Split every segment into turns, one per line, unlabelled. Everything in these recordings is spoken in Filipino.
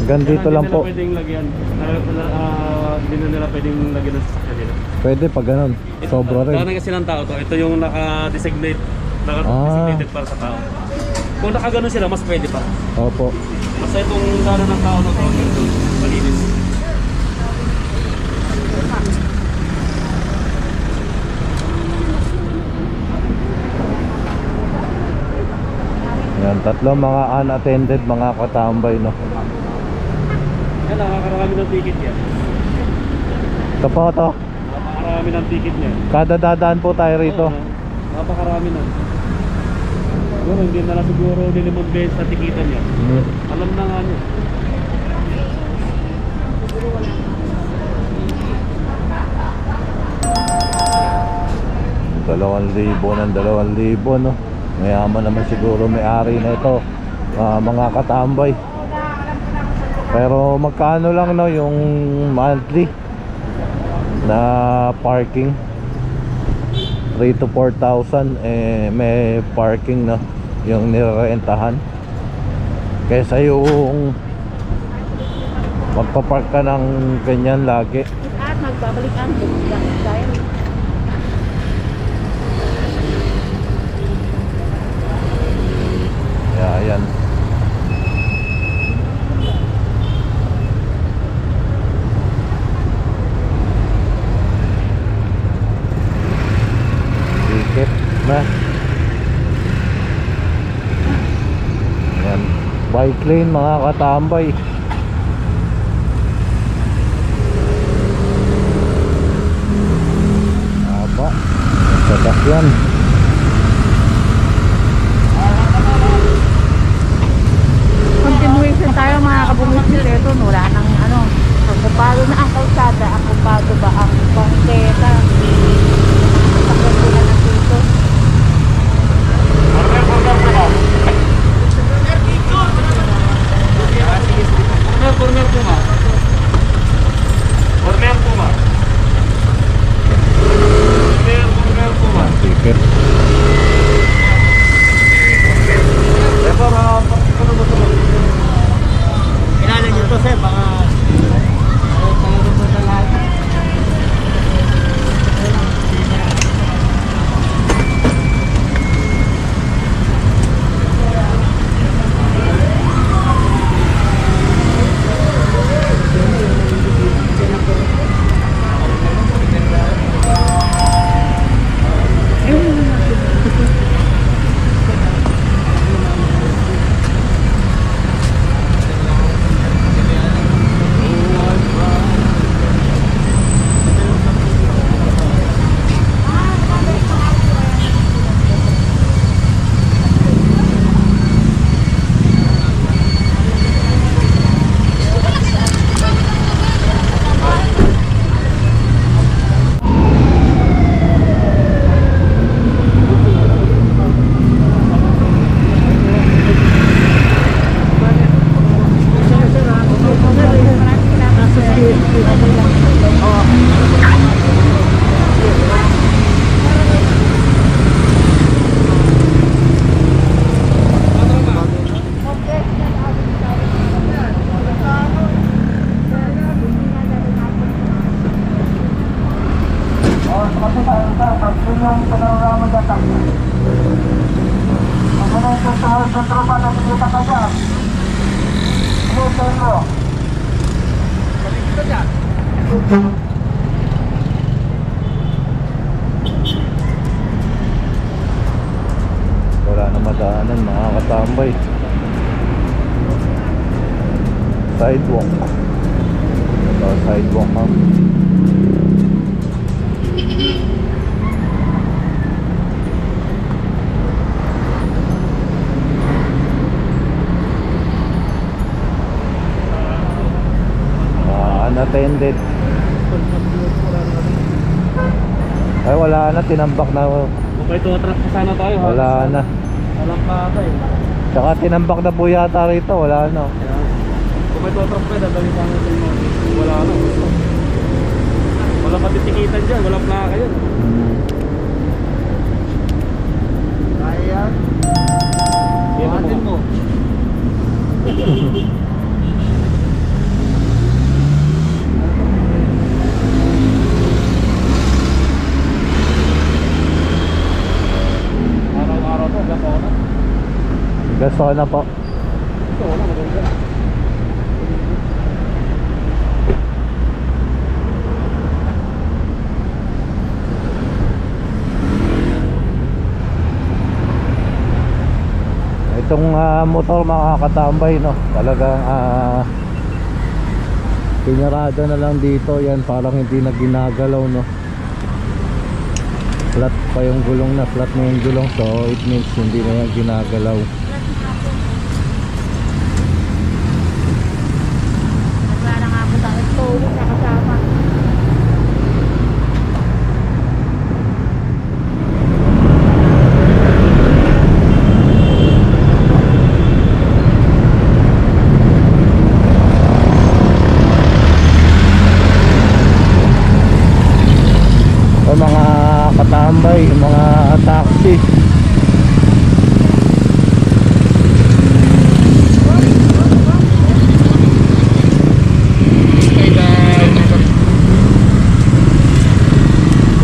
Hanggang dito lang po.
Hindi na pwedeng lagyan. Hindi na nila pwedeng lagyan ng sasakyan nila.
Pwede pag ganun. Sobra rin.
Dahil kasi ng tao to. Ito yung naka-designated para sa tao. Kung nakaganon sila, mas pwede pa.
Opo.
Basta itong daanan ng tao na to, malinis.
Yan, tatlo mga unattended mga katambay, no.
Yan, nakakarami ng ticket yan.
Ito po to.
Napakarami ng ticket niya.
Kada dadaan po tayo rito.
Napakarami na. Siguro hindi na lang siguro nilimod beses sa tikitan niya. Alam na nga niya. $2,000 no. Mayaman naman siguro may-ari na ito, mga katambay. Pero magkano lang, no, yung monthly na parking? 3 to 4,000 may parking, no, yung nirerentahan. Kaysa yung magpapark ka ng ganyan lagi.
At magbabalik ang dahil
ayan. Ticket na. Ayan. Bike lane mga katambay. Aba, sasakyan.
continuation tayo mga kabungisip. Ito, wala nang ano, okupado na ang kalsada, okupado ba ang bangketa. Sakyan ko na ng dito.
Corner po ma. Corner po ma. Corner po ma.
Ticket.
Kilala niyo to sir, baka talaga po sa lahat.
Wala na madaanan mga katambay. Sidewalk. Ito sidewalk, ma'am. Unattended. Ay wala na, tinambak na.
Okay, tumatras pa sana tayo.
Wala na.
Walang plata eh.
Tsaka tinambak na po yata rito, wala na.
Kung may tumatras pa, dadali pa natin mo. Wala na. Wala matitikitan dyan, walang plaka yun.
Ayan.
Yan mo.
Gasona po.
Ito, wala maganda.
Itong motor makakatambay, no? Talagang pinarada na lang dito. Yan, parang hindi na ginagalaw, no? Flat pa yung gulong na. Flat na yung gulong. So it means hindi na yan ginagalaw.
Naglara nga po tayo. Tulog na kasama.
O mga katambay, mga taxi.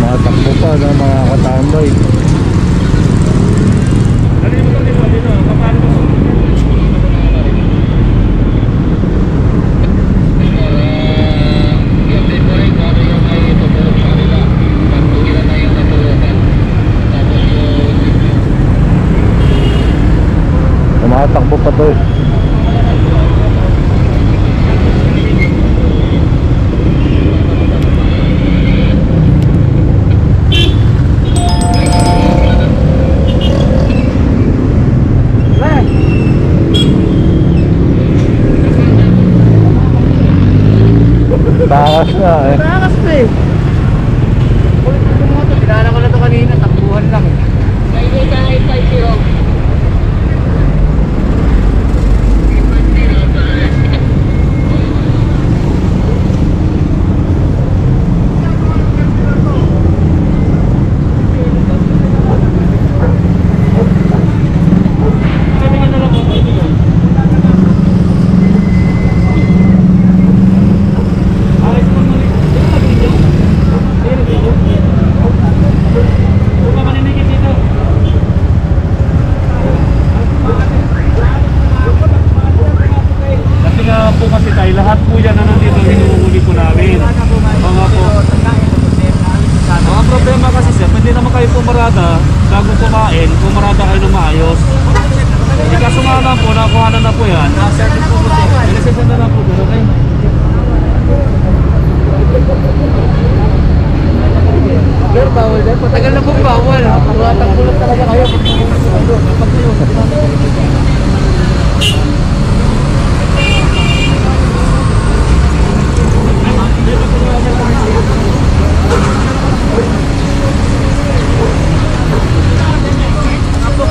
Mga takbo pa ng mga katambay.
Ano yung motor dito? Dito, paano mo?
Tumatakbo pa to eh. Takas na eh.
Takas na eh. Kulit ito mo ito. Dinala ko na ito kanina. Takbuhan lang eh. May data 850. Lahat po yan na nandito hinuhuli po namin. Mga problema kasi sir, hindi naman kayo pumarada bago kumain, pumarada kayo ng maayos. Hindi kaso nga lang po, nakuhanan na po yan. Ilisensya na lang po doon, okay? Sir, bawal dahil patagal na pong bawal. Tumatang kulot talaga kayo.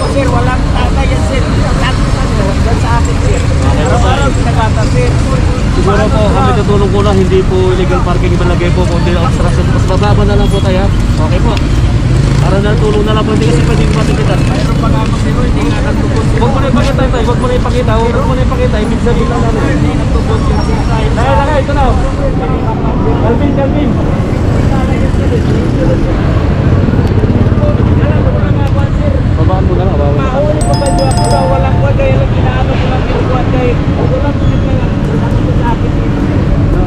Sir, walang tata yan sir. Sa akin sir. Araw-araw pinagkata sir.
Siguro po kami tutulong ko na hindi po illegal parking ibalagay po kundi obstruction. Mas bababa na lang po tayo. Okay po. Para natulong na lang po, hindi kasi pwedeng matikitan.
Mayroon pa nga sino, hindi nga nagtubod.
Huwag mo na ipakita tayo, huwag mo na ipakita, huwag mo na ipakita, ibig sabihin lang namin.
Hindi nagtubod kasi tayo.
Lagay, ito na. Calvin, Calvin. Babaan mo na lang, babaan.
Mahuli ko ba yung ako daw walang kuwan kaya lang ginaano ko lang kinukuhan kaya walang kulit na lang sa akin dito.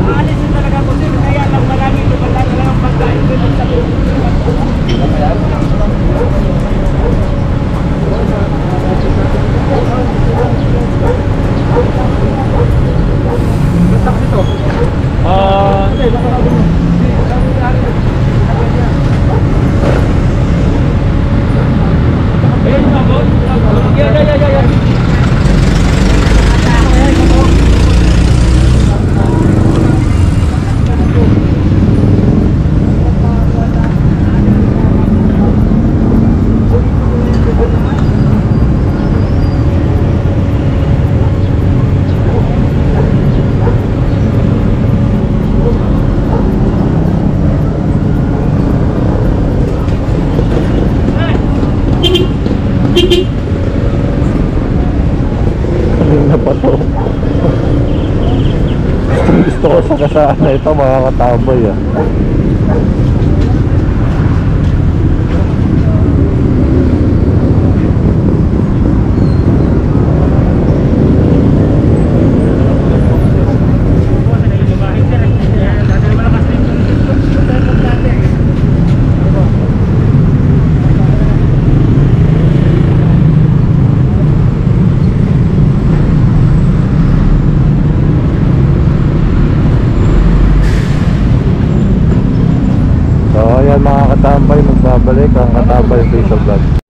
Maalis na talaga ko sir kaya lang maraming lumala na lang ang pagkain ko sa
Hindi, nakarado mo. Ayan yung ako. Yeah.
Kanina pa to. Gusto ko sa kasaan na ito mga katambay ah. nagbabalik ang Katabay Vlog.